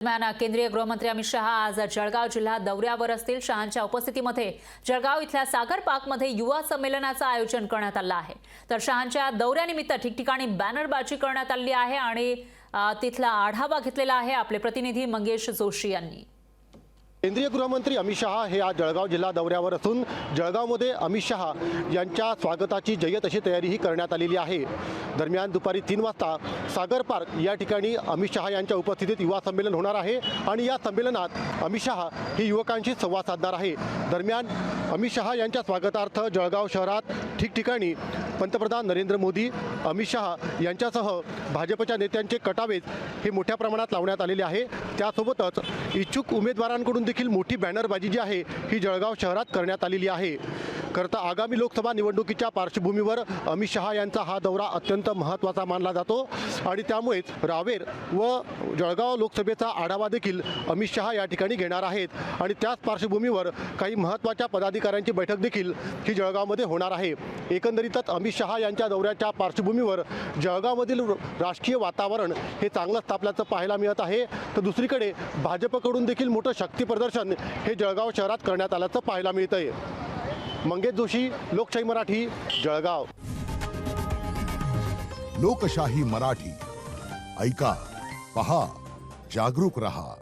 दरम्यान केंद्रीय गृहमंत्री अमित शहा आज जळगाव जिल्हा दौऱ्यावर असतील। शहांच्या उपस्थितीमध्ये जळगाव इथल्या सागर पार्कमध्ये युवा संमेलनाचं आयोजन करण्यात आलं आहे। तर शहांच्या दौऱ्यानिमित्त ठिकठिकाणी बॅनरबाजी करण्यात आली आहे आणि तिथला आढावा घेतलेला आहे आपले प्रतिनिधी मंगेश जोशी यांनी। केंद्रीय गृहमंत्री अमित शहा हे आज जळगाव जिल्हा दौऱ्यावर असून जळगावमध्ये अमित शहा यांच्या स्वागताची जय्यत अशी तयारीही करण्यात आलेली आहे। दरम्यान दुपारी 3 वाजता सागर पार्क या ठिकाणी अमित शहा यांच्या उपस्थितीत युवा संमेलन होणार आहे आणि या संमेलनात अमित शहा हे युवकांशी संवाद साधणार आहे। दरम्यान अमित शहा यांच्या स्वागतार्थ जळगाव शहरात ठिकठिकाणी पंतप्रधान नरेंद्र मोदी, अमित शहा यांच्यासह भाजपच्या नेत्यांचे कटावेज हे मोठ्या प्रमाणात लावण्यात आलेले आहे। त्यासोबतच इच्छुक उमेदवारांकडून देखील मोठी बॅनरबाजी जी आहे ही जळगाव शहरात करण्यात आलेली आहे। करता आगामी लोकसभा निवडणुकीच्या पार्श्वभूमीवर अमित शहा यांचा हा दौरा अत्यंत महत्त्वाचा मानला जातो आणि त्यामुळेच रावेर व जळगाव लोकसभेचा आढावा देखील अमित शहा या ठिकाणी घेणार आहेत आणि त्याच पार्श्वभूमीवर काही महत्त्वाच्या पदाधिकाऱ्यांची बैठक देखील ही जळगावमध्ये होणार आहे। एकंदरीतच अमित शहा यांच्या दौऱ्याच्या पार्श्वभूमीवर जळगावमधील राजकीय वातावरण हे चांगलंच तापल्याचं पाहायला मिळत आहे। तर दुसरीकडे भाजपकडून देखील मोठं शक्ती प्रदर्शन हे जळगाव शहरात करण्यात आल्याचं पाहायला मिळतंय। मंगेश जोशी, लोकशाही मराठी, जळगाव। लोकशाही मराठी ऐका, पहा, जागरूक रहा।